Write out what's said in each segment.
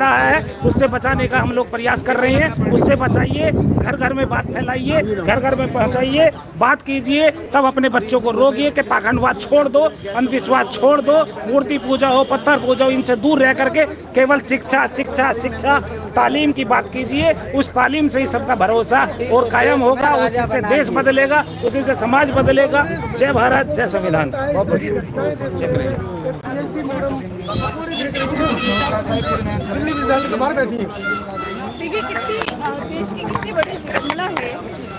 रहा है उससे बचाने का हम लोग प्रयास कर रहे हैं। उससे बचाइए, घर घर में बात फैलाइए, घर घर में पहुंचाइए, बात कीजिए, तब अपने बच्चों को रोकिए कि पाखंडवाद छोड़ दो, अंधविश्वास छोड़ दो, मूर्ति पूजा हो, पत्थर पूजा हो, इनसे दूर रह करके केवल शिक्षा शिक्षा शिक्षा तालीम की बात कीजिए। उस तालीम से ही सबका भरोसा और कायम होगा, उसी से देश बदलेगा, उसी से समाज बदलेगा। जय भारत, जय संविधान। देखिए देश की कितनी बड़ी विडंबना है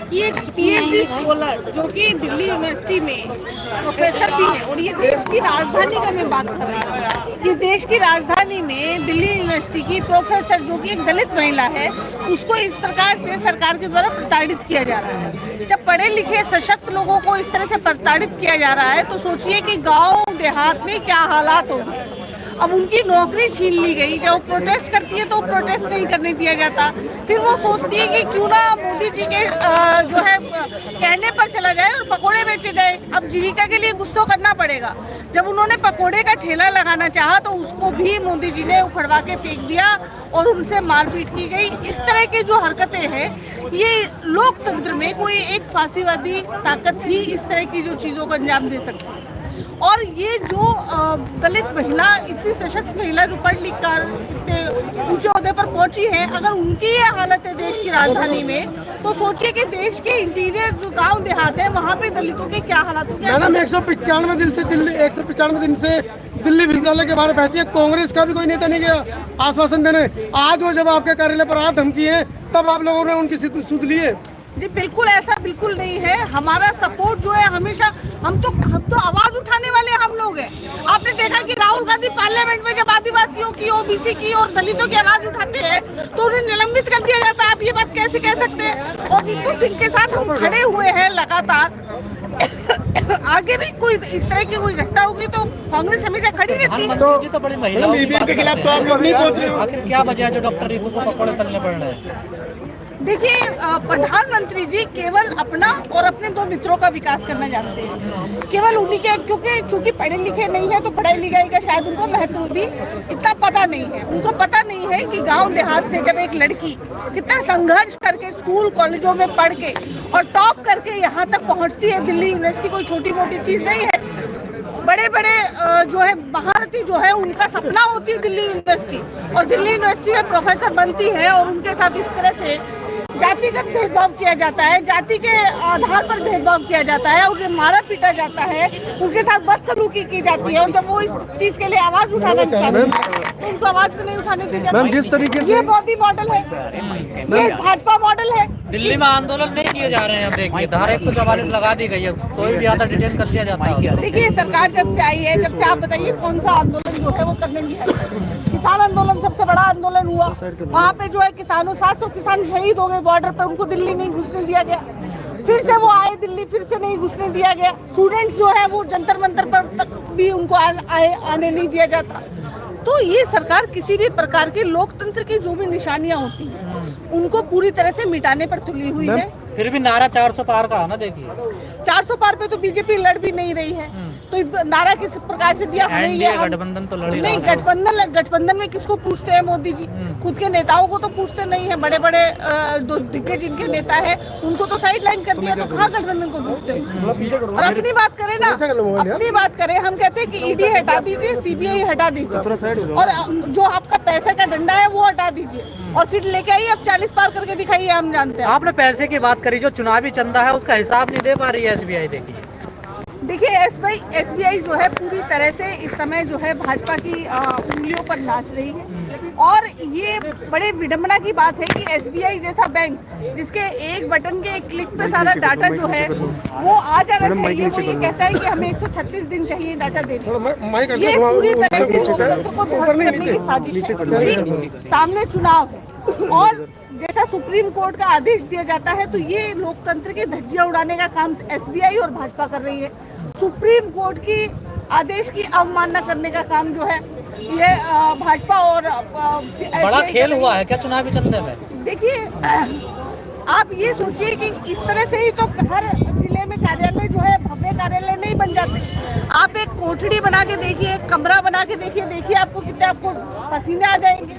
कि एक पीएचडी स्कॉलर जो कि दिल्ली यूनिवर्सिटी में प्रोफेसर भी है, और ये देश की राजधानी का मैं बात कर रही हूँ कि देश की राजधानी में दिल्ली यूनिवर्सिटी की प्रोफेसर जो कि एक दलित महिला है, उसको इस प्रकार से सरकार के द्वारा प्रताड़ित किया जा रहा है। जब पढ़े लिखे सशक्त लोगों को इस तरह से प्रताड़ित किया जा रहा है तो सोचिए कि गाँव देहात में क्या हालात होंगे। अब उनकी नौकरी छीन ली गई। जब वो प्रोटेस्ट करती है तो वो प्रोटेस्ट नहीं करने दिया जाता। फिर वो सोचती है कि क्यों ना मोदी जी के जो है कहने पर चला जाए और पकोड़े बेचे जाए। अब जीविका के लिए कुछ तो करना पड़ेगा। जब उन्होंने पकोड़े का ठेला लगाना चाहा तो उसको भी मोदी जी ने उखड़वा के फेंक दिया और उनसे मारपीट की गई। इस तरह की जो हरकतें हैं, ये लोकतंत्र में कोई एक फांसीवादी ताकत ही इस तरह की जो चीज़ों को अंजाम दे सकती है। और ये जो दलित महिला, इतनी सशक्त महिला जो पढ़ लिख कर इतने ऊंचे ओहदे पर पहुंची है, अगर उनकी ये हालत है देश की राजधानी में, तो सोचिए कि देश के इंटीरियर जो गांव देहात है वहाँ पे दलितों के क्या हालात होंगे। मैडम 195 दिन से दिल्ली विश्वविद्यालय के बाहर बैठी है, कांग्रेस का भी कोई नेता नहीं गया आश्वासन देने। आज वो जब आपके कार्यालय पर आ धमकी है तब आप लोगों ने उनकी सुध ली है। जी बिल्कुल, ऐसा बिल्कुल नहीं है। हमारा सपोर्ट जो है हमेशा, हम तो आवाज उठाने वाले हम लोग हैं। आपने देखा कि राहुल गांधी पार्लियामेंट में जब आदिवासियों की, ओबीसी की और दलितों की आवाज उठाते हैं तो उन्हें निलंबित कर दिया जाता है। आप ये बात कैसे कह सकते हैं? और रितु सिंह के साथ हम खड़े हुए हैं लगातार। आगे भी कोई इस तरह की कोई घटना होगी तो कांग्रेस हमेशा खड़ी रहती है। तो बड़ी महिलाओं के खिलाफ तो आप लोग नहीं पहुंच रहे हो, आखिर क्या वजह है जो डॉक्टर रितु को पकौड़े तलने पड़ रहे हैं? देखिए, प्रधानमंत्री जी केवल अपना और अपने दो मित्रों का विकास करना जानते हैं। केवल उन्हीं के, क्योंकि पढ़े लिखे नहीं है तो पढ़ाई लिखाई का शायद उनको महत्व भी इतना पता नहीं है। उनको पता नहीं है कि गांव देहात से जब एक लड़की कितना संघर्ष करके स्कूल कॉलेजों में पढ़ के और टॉप करके यहाँ तक पहुँचती है। दिल्ली यूनिवर्सिटी कोई छोटी मोटी चीज़ नहीं है। बड़े बड़े जो है महारथी जो है उनका सपना होती है दिल्ली यूनिवर्सिटी, और दिल्ली यूनिवर्सिटी में प्रोफेसर बनती है और उनके साथ इस तरह से जातिगत भेदभाव किया जाता है, जाति के आधार पर भेदभाव किया जाता है, उन्हें मारा पीटा जाता है, उनके साथ बदसलूकी की जाती है। और जब वो इस चीज के लिए आवाज उठाना चाहते हैं तो उनको आवाज भी नहीं उठाने दी जाती। जिस तरीके से ये मोदी मॉडल है, ये भाजपा मॉडल है। दिल्ली में आंदोलन नहीं किए जा रहे हैं। देखिए धारा 144 लगा दी गई है, कोई भी आता डिटेन कर लिया जाता है। देखिए, सरकार जब से आई है, जब से आप बताइए कौन सा आंदोलन जो है वो करने की है। किसान आंदोलन सबसे बड़ा आंदोलन हुआ, वहाँ पे जो है किसानों 700 किसान शहीद हो गए बॉर्डर पर, उनको दिल्ली नहीं घुसने दिया गया। फिर से वो आए दिल्ली, फिर से नहीं घुसने दिया गया। स्टूडेंट्स जो है वो जंतर मंतर पर तक भी उनको आने नहीं दिया जाता। तो ये सरकार किसी भी प्रकार के लोकतंत्र की जो भी निशानियां होती हैं उनको पूरी तरह से मिटाने पर तुली हुई है। फिर भी नारा 400 पार का है ना। देखिए 400 पार पे तो बीजेपी लड़ भी नहीं रही है, तो नारा किस प्रकार से दिया हमें ये गठबंधन तो लड़ी नहीं। गठबंधन में किसको पूछते हैं मोदी जी? खुद के नेताओं को तो पूछते नहीं है। बड़े बड़े दो दिग्गज जिनके नेता है उनको तो साइड लाइन कर दिया, तो कहाँ गठबंधन को पूछते हैं? और अपनी बात करें ना, अपनी बात करें, हम कहते हैं कि ईडी हटा दीजिए, सीबीआई हटा दीजिए, और जो आपका पैसे का डंडा है वो हटा दीजिए, और फिर लेके आइए अब 40 पार करके दिखाइए। हम जानते हैं। आपने पैसे की बात करी, जो चुनावी चंदा है उसका हिसाब नहीं दे पा रही है एसबीआई। देखिए एसबीआई जो है पूरी तरह से इस समय जो है भाजपा की उंगलियों पर नाच रही है। और ये बड़े विडंबना की बात है कि एसबीआई जैसा बैंक, जिसके एक बटन के एक क्लिक पे सारा डाटा जो है वो आ जाना चाहिए, वो ये कहता है कि हमें 136 दिन चाहिए डाटा देने। ये पूरी तरह से लोकतंत्र को ध्वस्त करने की साजिश है। सामने चुनाव है और जैसा सुप्रीम कोर्ट का आदेश दिया जाता है तो ये लोकतंत्र के धज्जियां उड़ाने का काम एसबीआई और भाजपा कर रही है। सुप्रीम कोर्ट की आदेश की अवमानना करने का काम जो है ये भाजपा और बड़ा खेल हुआ है क्या चुनावी चंदे में? देखिए, आप ये सोचिए कि इस तरह से ही तो हर जिले में कार्यालय जो है भव्य कार्यालय नहीं बन जाते। आप एक कोठड़ी बना के देखिए, एक कमरा बना के देखिए, आपको कितने आपको पसीने आ जाएंगे।